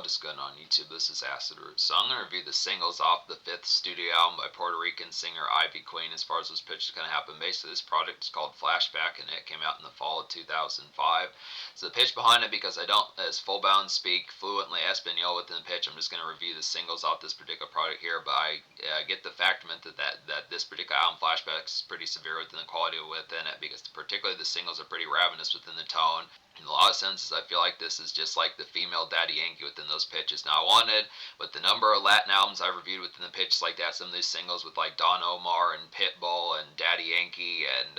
what is going on YouTube? This is Acid Root. So I'm going to review the singles off the 5th studio album by Puerto Rican singer Ivy Queen as far as this pitch is going to happen. Basically, this project is called Flashback and it came out in the fall of 2005. So the pitch behind it, because I don't, as full-bound speak fluently Espanol within the pitch, I'm just going to review the singles off this particular project here, but I get the factorment that this particular album, Flashback, is pretty severe within the quality within it, because particularly the singles are pretty ravenous within the tone. In a lot of senses, I feel like this is just like the female Daddy Yankee within those pitches. Now, I wanted, with the number of Latin albums I reviewed within the pitches like that, some of these singles with like Don Omar and Pitbull and Daddy Yankee and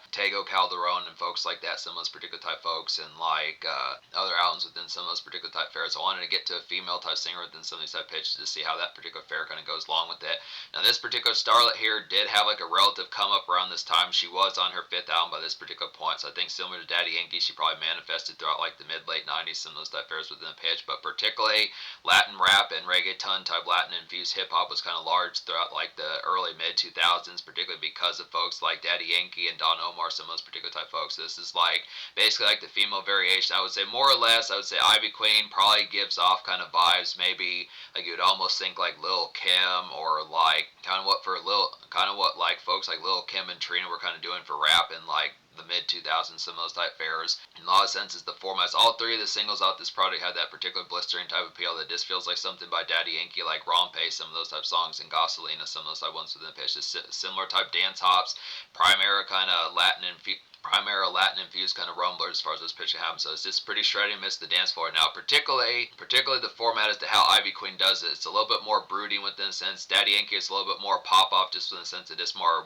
Tego Calderon and folks like that, some of those particular type folks, and other albums within some of those particular type fairs. I wanted to get to a female type singer within some of these type pitches to see how that particular fair kind of goes along with it. Now, this particular starlet here did have like a relative come up around this time. She was on her 5th album by this particular point, so I think similar to Daddy Yankee, she probably manifested throughout like the mid-late 90s, some of those type fairs within the pitch, but particularly Latin rap and reggaeton type Latin infused hip-hop was kind of large throughout like the early mid-2000s, particularly because of folks like Daddy Yankee and Don Omar, some of those particular type folks. This is like basically like the female variation. I would say more or less, I would say Ivy Queen probably gives off kind of vibes, maybe like you would almost think like Lil Kim, or like kind of what like folks like Lil Kim and Trina were kind of doing for rap in like the mid-2000s, some of those type fairs. In a lot of senses, the formats, all 3 of the singles off this project had that particular blistering type appeal that just feels like something by Daddy Yankee, like Rompe, some of those type songs, and Gasolina, some of those type ones within the pitch. Just similar type dance hops, Primera kind of Latin infused kind of rumblers as far as this pitch happens. So it's just pretty shredding amidst the dance floor. Now, particularly the format as to how Ivy Queen does it. It's a little bit more brooding within a sense. Daddy Yankee is a little bit more pop-off, just in the sense of just more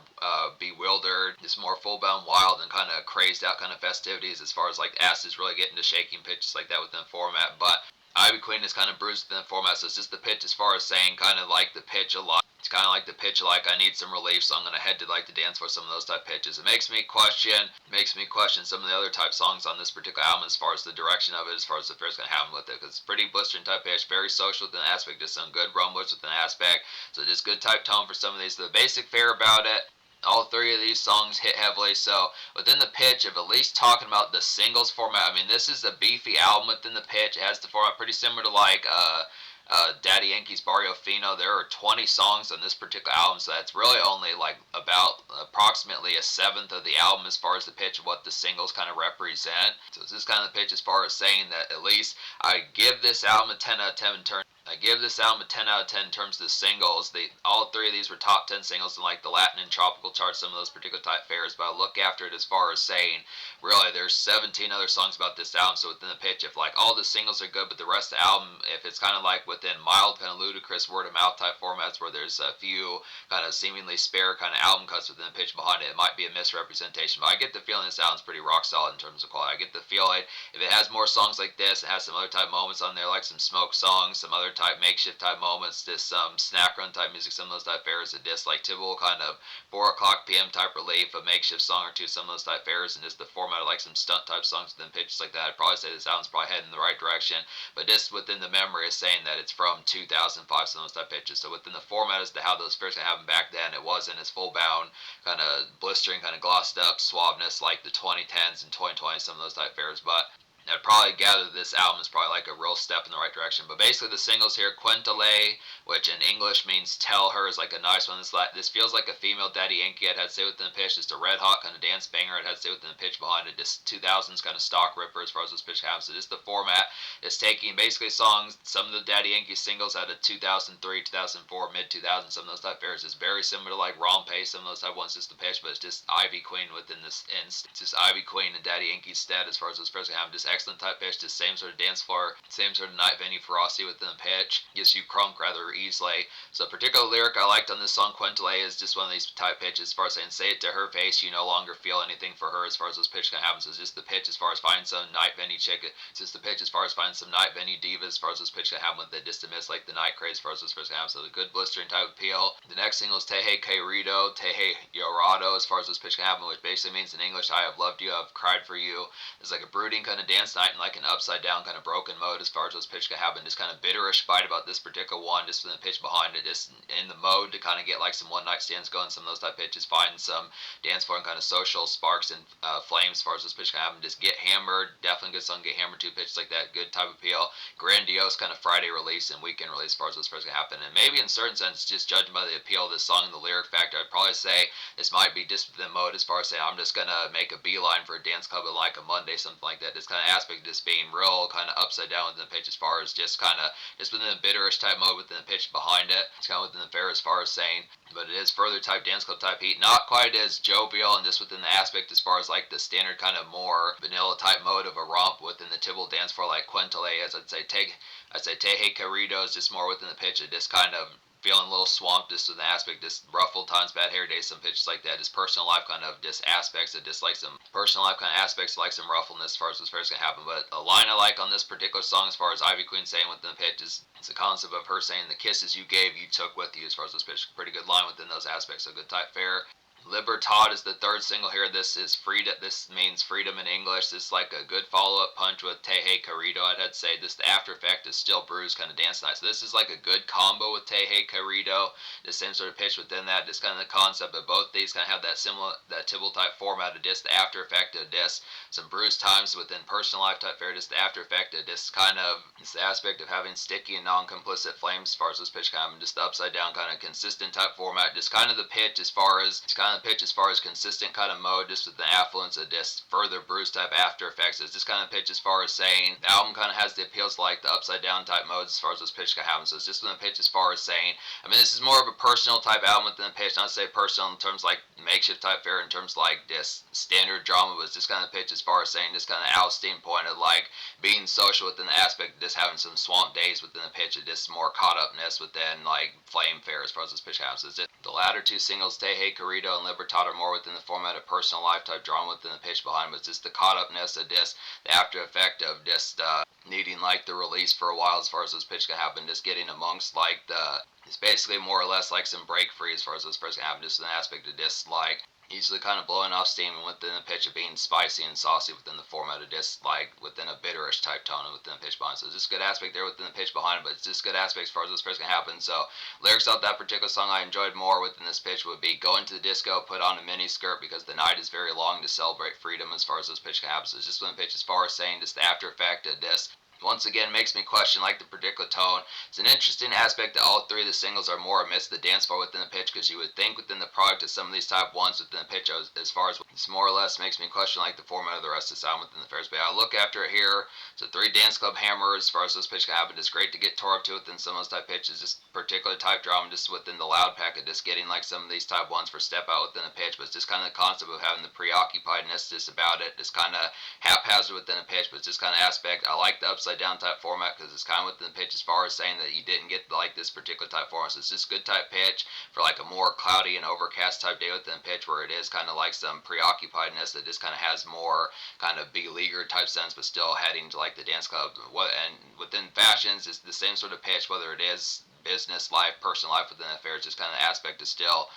bewildered, just more full-bound wild and kind of crazed out kind of festivities as far as like Acids really getting to shaking pitches like that within the format. But Ivy Queen is kind of bruised within the format, so it's just the pitch as far as saying kind of like the pitch a lot. It's kind of like the pitch like I need some relief, so I'm going to head to like the dance for some of those type pitches. It makes me question some of the other type songs on this particular album as far as the direction of it, as far as the fair's going to happen with it, because it's pretty blistering type pitch, very social within the aspect, just some good rumblers within the aspect, so just good type tone for some of these. The basic fair about it, all 3 of these songs hit heavily, so within the pitch of at least talking about the singles format, I mean, this is a beefy album within the pitch. It has the format pretty similar to like Daddy Yankee's Barrio Fino. There are 20 songs on this particular album, so that's really only like about approximately a 1/7 of the album as far as the pitch of what the singles kind of represent. So it's this kind of the pitch as far as saying that at least I give this album a 10 out of 10 in terms. I give this album a 10 out of 10 in terms of the singles. All 3 of these were top 10 singles in like the Latin and tropical charts, some of those particular type fairs, but I look after it as far as saying, really, there's 17 other songs about this album, so within the pitch, if like all the singles are good, but the rest of the album, if it's kind of like within mild, kind of ludicrous word-of-mouth type formats where there's a few kind of seemingly spare kind of album cuts within the pitch behind it, it might be a misrepresentation, but I get the feeling this album's pretty rock solid in terms of quality. I get the feeling if it has more songs like this, it has some other type moments on there, like some smoke songs, some other type makeshift type moments, just some snack run type music, some of those type fairs that just like typical kind of 4 o'clock p.m. type relief, a makeshift song or 2, some of those type fairs, and just the format of like some stunt type songs within pitches like that. I'd probably say this album's probably heading in the right direction, but just within the memory is saying that it's from 2005, some of those type pitches. So within the format as to how those fairs happened back then, it wasn't as full bound, kind of blistering, kind of glossed up suaveness like the 2010s and 2020s, some of those type fairs, but I'd probably gather this album is probably like a real step in the right direction. But basically the singles here, Cuéntale, which in English means tell her, is like a nice one. This feels like a female Daddy Yankee. It had to say within the pitch, just a red hot kind of dance banger. It had to say within the pitch behind it, just 2000s kind of stock ripper as far as this pitch happens. So just the format is taking basically songs, some of the Daddy Yankee singles out of 2003, 2004, mid-2000s, some of those type fairs is very similar to like Rompe, some of those type ones, just the pitch, but it's just Ivy Queen within this instance. It's just Ivy Queen and Daddy Yankee stead as far as those fairs happen. Just excellent type pitch, the same sort of dance floor, same sort of night venue ferocity within the pitch, gets you crunk rather easily. So a particular lyric I liked on this song, Cuéntale, is just one of these type pitches as far as saying, say it to her face, you no longer feel anything for her as far as those pitch can happen. So it's just the pitch as far as finding some night venue chick, it's just the pitch as far as finding some night venue diva as far as those pitch can happen with it, just to miss like the night craze as far as those pitch can happen. So a good blistering type appeal. The next single is Teje Querido, Teje Llorado as far as those pitch can happen, which basically means in English, I have loved you, I've cried for you. It's like a brooding kind of dance Dance Night in like an upside down kind of broken mode as far as those pitches can happen. Just kind of bitterish fight about this particular one, just with the pitch behind it, just in the mode to kind of get like some one night stands going, some of those type pitches, find some dance floor and kind of social sparks and flames as far as this pitch can happen. Just Get Hammered, definitely good song. Get Hammered, two pitches like that, good type of appeal. Grandiose kind of Friday release and weekend release as far as those pitches can happen. And maybe in certain sense, just judging by the appeal of this song and the lyric factor, I'd probably say this might be just the mode as far as saying I'm just gonna make a beeline for a dance club on like a Monday, something like that. This kind of aspect of just being real kind of upside down within the pitch as far as just kind of just within the bitterish type mode within the pitch behind it. It's kind of within the fair as far as saying, but it is further type dance club type heat, not quite as jovial and just within the aspect as far as like the standard kind of more vanilla type mode of a romp within the Tibble dance floor like Quintole, as I'd say Teje Carrito is just more within the pitch. It just kind of feeling a little swamped just with the aspect, just ruffled times, bad hair days, some pitches like that, just personal life kind of just aspects of just like some personal life kind of aspects, like some ruffledness as far as this first can happen. But a line I like on this particular song as far as Ivy Queen saying within the pitch is it's the concept of her saying the kisses you gave you took with you as far as this pitch. Pretty good line within those aspects, so good type fair. Libertad is the third single here. This is freedom. This means freedom in English. This is like a good follow-up punch with Teje Carrito. I'd say this the after effect is Still Bruised kind of dance night. So this is like a good combo with Teje Carrito. The same sort of pitch within that. Just kind of the concept of both these kind of have that similar, that Tibble type format of just the after effect of this. Some bruised times within personal life type fair. Just the after effect of this kind of, it's the aspect of having sticky and non-complicit flames as far as this pitch kind of just the upside down kind of consistent type format. Just kind of the pitch as far as, it's kind of pitch as far as consistent kind of mode, just with the affluence of this further bruise type after effects. It's just kind of pitch as far as saying the album kind of has the appeals like the upside down type modes as far as this pitch can happen. So it's just with the pitch as far as saying, I mean, this is more of a personal type album within the pitch. Not to say personal in terms like makeshift type fair, in terms like this standard drama, but it's just kind of pitch as far as saying this kind of Alstein point of like being social within the aspect of just having some swamp days within the pitch of just more caught upness within like flame fair as far as this pitch happens. It's just the latter two singles, Teje Carrito and Libertad, are more within the format of personal life type drama within the pitch behind, but it's just the caught upness of this, the after effect of just needing like the release for a while as far as this pitch can happen, just getting amongst like the, it's basically more or less like some break free as far as this pitch can happen, just an aspect of this like easily kind of blowing off steam and within the pitch of being spicy and saucy within the format of just like within a bitterish type tone and within the pitch behind. So it's just good aspect there within the pitch behind it, but it's just good aspects as far as this pitch can happen. So lyrics of that particular song I enjoyed more within this pitch would be going to the disco, put on a mini skirt because the night is very long to celebrate freedom as far as this pitch can happen. So it's just within the pitch as far as saying just the after effect of this once again makes me question like the particular tone. It's an interesting aspect that all three of the singles are more amidst the dance floor within the pitch, because you would think within the product of some of these type ones within the pitch as far as it's more or less makes me question like the format of the rest of the sound within the fairs. But I look after it here. So three dance club hammers as far as this pitch can happen. It's great to get tore up to within some of those type pitches, just particular type drama just within the loud packet, just getting like some of these type ones for step out within the pitch. But it's just kind of the concept of having the preoccupiedness just about it. It's kind of haphazard within the pitch, but it's just kind of aspect. I like the upside down type format because it's kind of within the pitch as far as saying that you didn't get like this particular type format. So it's just good type pitch for like a more cloudy and overcast type day within the pitch, where it is kind of like some preoccupiedness that just kind of has more kind of beleaguered type sense, but still heading to like the dance club. And within fashions, it's the same sort of pitch, whether it is business life, personal life within the affairs, just kind of aspect is still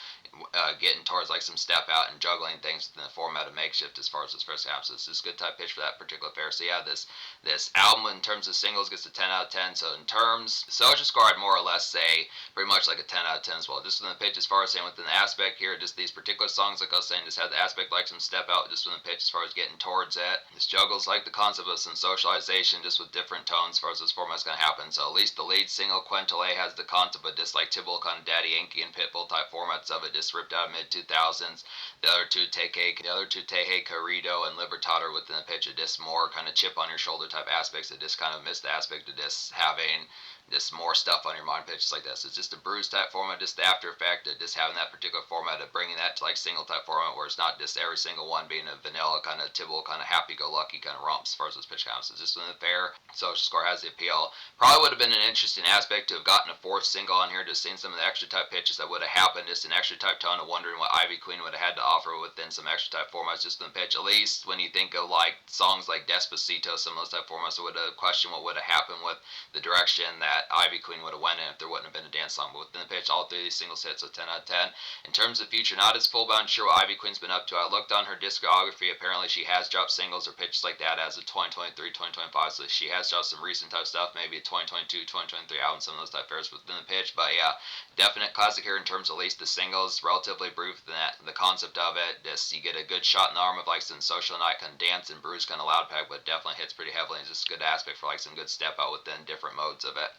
getting towards like some step out and juggling things within the format of makeshift as far as this first half. So it's just good type pitch for that particular affair. So yeah, this album in terms of singles gets a 10 out of 10. So in terms, social score I'd more or less say pretty much like a 10 out of 10 as well. Just within the pitch as far as saying within the aspect here, just these particular songs like I was saying just have the aspect like some step out just within the pitch as far as getting towards it. This juggles like the concept of some socialization just with different tones as far as this format's going to happen. So at least the lead single, Quintole, has the concept of just like Tibble kind of Daddy Yankee and Pitbull type formats of it, just ripped out of mid 2000s. The other two Teje Carrito and Libertad are within the pitch of just more kind of chip on your shoulder type aspects that just kind of miss the aspect of just having just more stuff on your mind pitches like this. It's just a bruise type format, just the after effect of just having that particular format of bringing that to like single type format where it's not just every single one being a vanilla kind of Tibble kind of happy-go-lucky kind of romps as far as this pitch counts. It's just when the fair social score has the appeal. Probably would have been an interesting aspect to have gotten a fourth single on here, just seeing some of the extra type pitches that would have happened, just an extra type tone of wondering what Ivy Queen would have had to offer within some extra type formats just in the pitch. At least when you think of like songs like Despacito, some of those type formats, I would have questioned what would have happened with the direction that Ivy Queen would have went in if there wouldn't have been a dance song. But within the pitch, all three of these singles hit, so 10 out of 10. In terms of future, not as full, but I'm sure what Ivy Queen's been up to. I looked on her discography. Apparently, she has dropped singles or pitches like that as of 2023, 2025. So she has dropped some recent type stuff, maybe a 2022, 2023 album, some of those type fairs within the pitch. But yeah, definite classic here in terms of at least the singles. Relatively brief than that. The concept of it, just you get a good shot in the arm of like some social night, kind of dance and bruise, kind of loud pack, but definitely hits pretty heavily. It's just a good aspect for like some good step out within different modes of it.